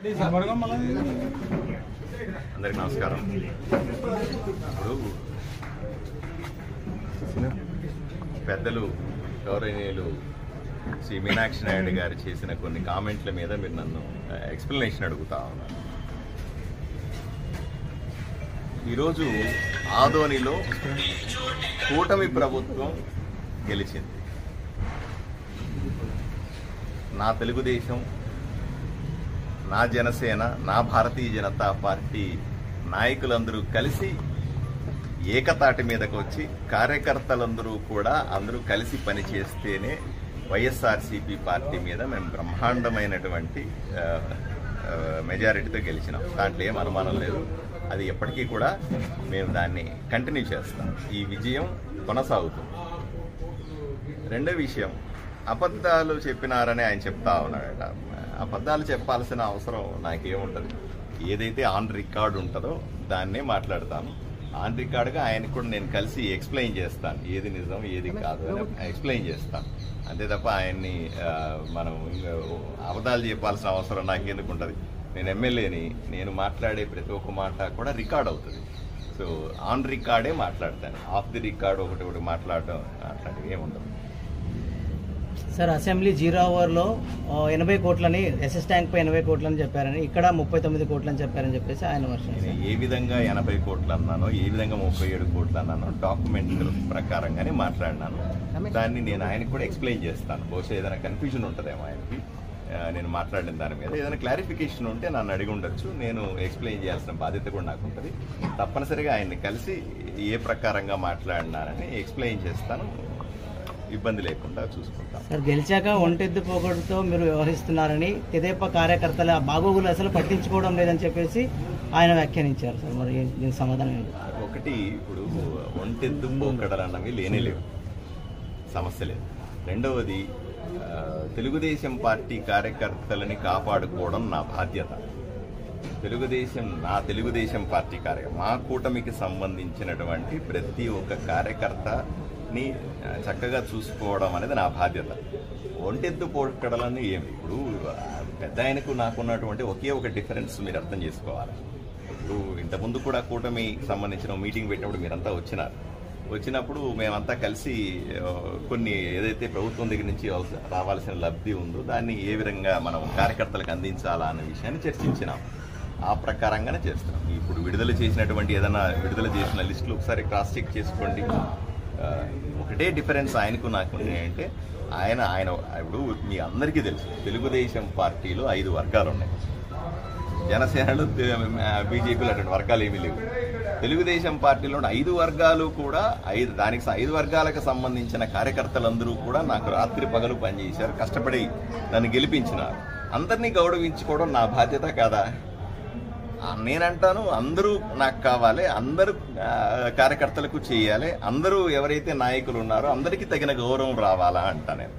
అందరికి నమస్కారం. ఇప్పుడు పెద్దలు గౌరవనీయులు శ్రీ మీనాక్షి నాయుడు గారు చేసిన కొన్ని కామెంట్ల మీద మీరు నన్ను ఎక్స్ప్లెనేషన్ అడుగుతా ఉన్నారు. ఈరోజు ఆదోనిలో కూటమి ప్రభుత్వం గెలిచింది. నా తెలుగుదేశం, నా జనసేన, నా భారతీయ జనతా పార్టీ నాయకులందరూ కలిసి ఏకతాటి మీదకు వచ్చి కార్యకర్తలందరూ కూడా అందరూ కలిసి పనిచేస్తేనే వైఎస్ఆర్సీపీ పార్టీ మీద మేము బ్రహ్మాండమైనటువంటి మెజారిటీతో గెలిచినాం. దాంట్లో ఏం అనుమానం లేదు. అది ఎప్పటికీ కూడా మేము దాన్ని కంటిన్యూ చేస్తాం. ఈ విజయం కొనసాగుతుంది. రెండో విషయం, అబద్ధాలు చెప్పినారని ఆయన చెప్తా ఉన్నాడట. అబద్ధాలు చెప్పాల్సిన అవసరం నాకేముంటుంది? ఏదైతే ఆన్ రికార్డు ఉంటుందో దాన్నే మాట్లాడతాను. ఆన్ రికార్డుగా ఆయనకు కూడా నేను కలిసి ఎక్స్ప్లెయిన్ చేస్తాను, ఏది నిజం ఏది కాదు అని ఎక్స్ప్లెయిన్ చేస్తాను. అంతే తప్ప ఆయన్ని మనం అబద్ధాలు చెప్పాల్సిన అవసరం నాకెందుకు ఉంటుంది? నేను ఎమ్మెల్యేని, నేను మాట్లాడే ప్రతి ఒక్క మాట కూడా రికార్డ్ అవుతుంది. సో ఆన్ రికార్డే మాట్లాడతాను. ఆఫ్ ది రికార్డ్ ఒకటి మాట్లాడడం అట్లాంటివి ఏముండదు. సార్, అసెంబ్లీ 0 అవర్లో 80 కోట్లని ఎస్ఎస్ ట్యాంక్ పై 80 కోట్లని చెప్పారని, ఇక్కడ 39 కోట్లని చెప్పారని చెప్పేసి ఆయన వర్షం. ఏ విధంగా 80 కోట్లు అన్నానో, ఏ విధంగా 37 కోట్లు అన్నానో డాక్యుమెంట్ ప్రకారంగానే మాట్లాడినాను. దాన్ని నేను ఆయనకు కూడా ఎక్స్ప్లెయిన్ చేస్తాను. బహుశా ఏదైనా కన్ఫ్యూజన్ ఉంటుందేమో ఆయనకి నేను మాట్లాడిన దాని మీద. ఏదైనా క్లారిఫికేషన్ ఉంటే నన్ను అడిగి ఉండొచ్చు. నేను ఎక్స్ప్లెయిన్ చేయాల్సిన బాధ్యత కూడా నాకు ఉంటుంది. తప్పనిసరిగా ఆయన్ని కలిసి ఏ ప్రకారంగా మాట్లాడినారని ఎక్స్ప్లెయిన్ చేస్తాను. ఇబ్బంది లేకుండా చూసుకుంటాం. సార్, గెలిచాక ఒంటెద్దు పోగొడుతో మీరు వ్యవహరిస్తున్నారని, తెదేపా కార్యకర్తల బాగోగులు అసలు పట్టించుకోవడం లేదని చెప్పేసి ఆయన వ్యాఖ్యానించారు. సార్, మరి దీనికి సమాధానం ఏంటి? ఒకటి, ఇప్పుడు ఒంటెద్దు పోకడలు అన్నవి లేవు, సమస్య లేదు. రెండవది, తెలుగుదేశం పార్టీ కార్యకర్తలని కాపాడుకోవడం నా బాధ్యత. నా తెలుగుదేశం పార్టీ మా కూటమికి సంబంధించినటువంటి ప్రతి ఒక్క కార్యకర్తని చక్కగా చూసుకోవడం అనేది నా బాధ్యత. ఒంటెద్దు పోకడలని ఏమి, ఇప్పుడు పెద్ద ఆయనకు నాకున్నటువంటి ఒకే ఒక డిఫరెన్స్ మీరు అర్థం చేసుకోవాలి. ఇప్పుడు ఇంతకుముందు కూడా కూటమికి సంబంధించిన మీటింగ్ పెట్టినప్పుడు మీరంతా వచ్చినప్పుడు మేమంతా కలిసి కొన్ని ఏదైతే ప్రభుత్వం దగ్గర నుంచి రావాల్సిన లబ్ధి ఉందో దాన్ని ఏ విధంగా మనం కార్యకర్తలకు అందించాలా అనే విషయాన్ని చర్చించినాం. ఆ ప్రకారంగానే చేస్తున్నాం. ఇప్పుడు విడుదల చేసిన లిస్టులు ఒకసారి క్రాస్ చెక్ చేసుకోండి. ఒకటే డిఫరెన్స్ ఆయనకు నాకు అంటే, ఆయన ఇప్పుడు మీ అందరికీ తెలుసు, తెలుగుదేశం పార్టీలో 5 వర్గాలు ఉన్నాయి. జనసేనలు, బీజేపీలో అటువంటి వర్గాలు ఏమీ లేవు. తెలుగుదేశం పార్టీలో 5 వర్గాలు కూడా 5 వర్గాలకు సంబంధించిన కార్యకర్తలందరూ కూడా నాకు రాత్రి పగలు పనిచేశారు, కష్టపడి నన్ను గెలిపించినారు. అందరినీ గౌరవించుకోవడం నా బాధ్యత కాదా? నేనంటాను, అందరూ నాకు కావాలి, అందరూ కార్యకర్తలకు చేయాలి, అందరూ ఎవరైతే నాయకులు ఉన్నారో అందరికీ తగిన గౌరవం రావాలా అంటా నేను.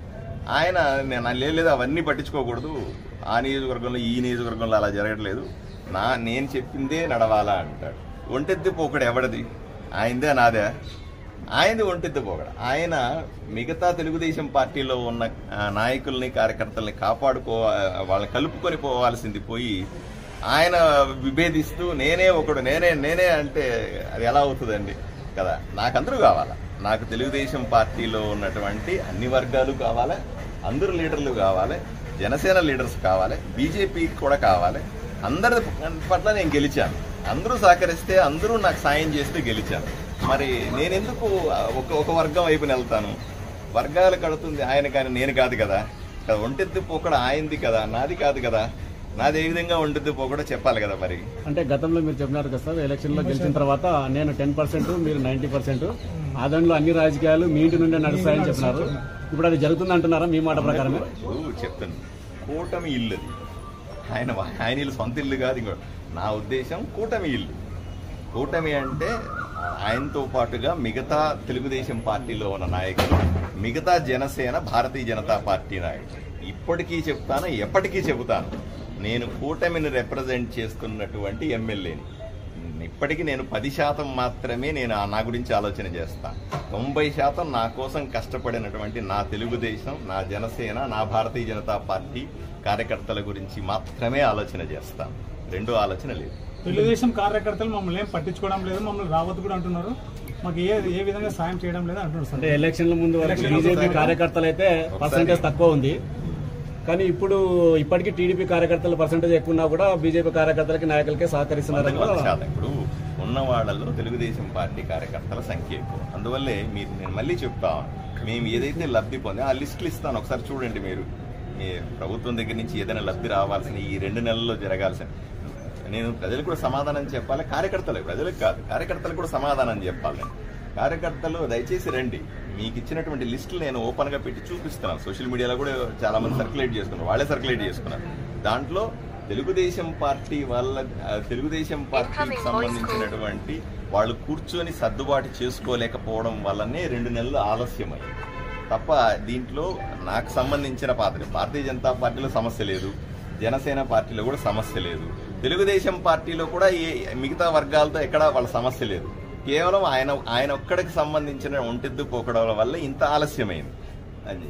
ఆయన లేదు అవన్నీ పట్టించుకోకూడదు, ఆ నియోజకవర్గంలో ఈ నియోజకవర్గంలో అలా జరగట్లేదు, నేను చెప్పిందే నడవాలా అంటాడు. ఒంటెద్దు పోకడ ఎవడది? ఆయనదే నాదే? ఆయనది ఒంటెద్దు పోకడ. ఆయన మిగతా తెలుగుదేశం పార్టీలో ఉన్న నాయకుల్ని కార్యకర్తల్ని వాళ్ళని కలుపుకొని పోవాల్సింది పోయి ఆయన విభేదిస్తూ నేనే అంటే అది ఎలా అవుతుందండి కదా? నాకందరూ కావాలా. నాకు తెలుగుదేశం పార్టీలో ఉన్నటువంటి అన్ని వర్గాలు కావాలి, అందరూ లీడర్లు కావాలి, జనసేన లీడర్స్ కావాలి, బీజేపీ కూడా కావాలి. అందరి పట్ల నేను గెలిచాను. అందరూ సహకరిస్తే, అందరూ నాకు సాయం చేస్తే గెలిచాను. మరి నేనెందుకు ఒక వర్గం వైపున వెళ్తాను? వర్గాలు కడుతుంది ఆయన, కానీ నేను కాదు కదా. ఒంటెద్దు పోకడ ఆయనది కదా, నాది కాదు కదా. నాది ఏ విధంగా ఉండదు కూడా చెప్పాలి కదా. మరి అంటే గతంలో మీరు చెప్పినారు కదా సార్, ఎలక్షన్ లో గెలిచిన తర్వాత నేను 10%, మీరు 90%, ఆ దాంట్లో అన్ని రాజకీయాలు మీ ఇంటి నుండే నడుస్తాయని చెప్పినారు. ఇప్పుడు అది జరుగుతుంది అంటున్నారా మీ మాట ప్రకారమే? చెప్తాను, కూటమి ఇల్లు అది. ఆయన ఇల్లు సొంత ఇల్లు కాదు. ఇంకో నా ఉద్దేశం కూటమి ఇల్లు. కూటమి అంటే ఆయనతో పాటుగా మిగతా తెలుగుదేశం పార్టీలో ఉన్న నాయకులు, మిగతా జనసేన, భారతీయ జనతా పార్టీ నాయకులు. ఇప్పటికీ చెప్తాను, ఎప్పటికీ చెబుతాను, నేను కూటమిని రిప్రజెంట్ చేస్తున్నటువంటి ఎమ్మెల్యేని. ఇప్పటికీ నేను 10% మాత్రమే నేను నా గురించి ఆలోచన చేస్తాను. 90% నా కోసం కష్టపడినటువంటి నా తెలుగుదేశం, నా జనసేన, నా భారతీయ జనతా పార్టీ కార్యకర్తల గురించి మాత్రమే ఆలోచన చేస్తాను. రెండో ఆలోచన లేదు. తెలుగుదేశం కార్యకర్తలు మమ్మల్ని ఏం పట్టించుకోవడం లేదు, మమ్మల్ని రావద్దు కూడా అంటున్నారు, మాకు ఏ విధంగా సాయం చేయడం లేదు అంటున్నారు సార్. అంటే ఎలక్షన్ల ముందు బీజేపీ కార్యకర్తలు అయితే పర్సెంటేజ్ తక్కువ ఉంది, కానీ ఇప్పటికీ టీడీపీ కార్యకర్తల పర్సెంటేజ్ ఎక్కువ ఉన్నా కూడా బీజేపీ కార్యకర్తలకి నాయకులకే సహకరిస్తున్నారు. ఇప్పుడు ఉన్న వాళ్ళలో తెలుగుదేశం పార్టీ కార్యకర్తల సంఖ్య ఎక్కువ. అందువల్లే నేను మళ్ళీ చెప్తాను, మేము ఏదైతే లబ్ధి పొంది ఆ లిస్టులు ఇస్తాను, ఒకసారి చూడండి. మీరు మీ ప్రభుత్వం దగ్గర నుంచి ఏదైనా లబ్ధి రావాల్సిన ఈ 2 నెలల్లో జరగాల్సిన, నేను ప్రజలకు కూడా సమాధానం చెప్పాలి, ప్రజలకు కాదు కార్యకర్తలకు కూడా సమాధానం చెప్పాలి. కార్యకర్తలు దయచేసి రండి, మీకు ఇచ్చినటువంటి లిస్టులు నేను ఓపెన్ గా పెట్టి చూపిస్తున్నాను. సోషల్ మీడియాలో కూడా చాలా మంది సర్క్యులేట్ చేసుకున్నారు, వాళ్ళే సర్క్యులేట్ చేసుకున్నారు. దాంట్లో తెలుగుదేశం పార్టీకి సంబంధించినటువంటి వాళ్ళు కూర్చొని సర్దుబాటు చేసుకోలేకపోవడం వల్లనే 2 నెలలు ఆలస్యమైంది తప్ప దీంట్లో నాకు సంబంధించిన భారతీయ జనతా పార్టీలో సమస్య లేదు, జనసేన పార్టీలో కూడా సమస్య లేదు, తెలుగుదేశం పార్టీలో కూడా మిగతా వర్గాలతో ఎక్కడా వాళ్ళ సమస్య లేదు. కేవలం ఆయన ఒక్కడికి సంబంధించిన ఒంటెద్దు పోకడం వల్ల ఇంత ఆలస్యమైంది.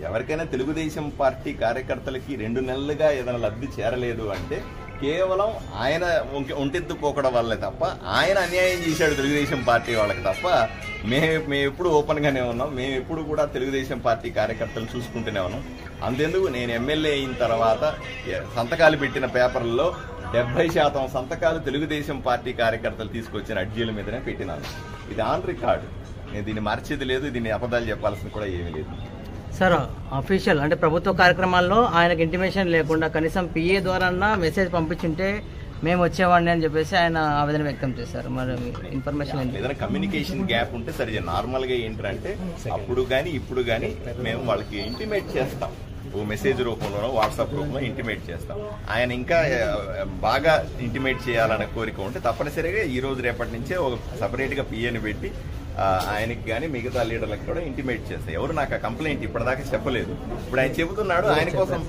ఎవరికైనా తెలుగుదేశం పార్టీ కార్యకర్తలకి 2 నెలలుగా ఏదైనా లబ్ధి చేరలేదు అంటే కేవలం ఆయన ఒంటెద్దు పోకడం వల్లే తప్ప, ఆయన అన్యాయం చేశాడు తెలుగుదేశం పార్టీ వాళ్ళకి తప్ప, మేము ఎప్పుడు ఓపెన్ గానే ఉన్నాం. మేము ఎప్పుడు కూడా తెలుగుదేశం పార్టీ కార్యకర్తలు చూసుకుంటూనే ఉన్నాం. అంతెందుకు నేను ఎమ్మెల్యే అయిన తర్వాత సంతకాలు పెట్టిన పేపర్లలో 70% సంతకాలు తెలుగుదేశం పార్టీ కార్యకర్తలు తీసుకొచ్చిన అర్జీల మీదనే పెట్టినాను. ఇది ఆన్ రికార్డు, నేను దీన్ని మర్చేది లేదు, దీన్ని అబద్ధాలు చెప్పాల్సిన కూడా ఏమీ లేదు. సార్ అఫీషియల్ అంటే ప్రభుత్వ కార్యక్రమాల్లో ఆయనకు ఇంటిమేషన్ లేకుండా కనీసం పిఏ ద్వారా మెసేజ్ పంపించుంటే మేము వచ్చేవాడిని అని చెప్పేసి ఆయన ఆవేదన వ్యక్తం చేశారు. మరి ఇన్ఫర్మేషన్ ఏదైనా కమ్యూనికేషన్ గ్యాప్ ఉంటే సరే, నార్మల్ గా ఏంటంటే అప్పుడు కానీ ఇప్పుడు కానీ మేము వాళ్ళకి ఇంటిమేట్ చేస్తాం, ఓ మెసేజ్ రూపంలోనో వాట్సాప్ రూపంలో ఇంటిమేట్ చేస్తాం. ఆయన ఇంకా బాగా ఇంటిమేట్ చేయాలనే కోరిక ఉంటే తప్పనిసరిగా ఈ రోజు రేపటి నుంచే ఒక సపరేట్ గా పిఏని పెట్టి ఆయనకి కానీ మిగతా లీడర్లకు కూడా ఇంటిమేట్ చేస్తాయి. ఎవరు నాకు ఆ కంప్లైంట్ ఇప్పటిదాకా చెప్పలేదు, ఇప్పుడు ఆయన చెబుతున్నాడు ఆయన కోసం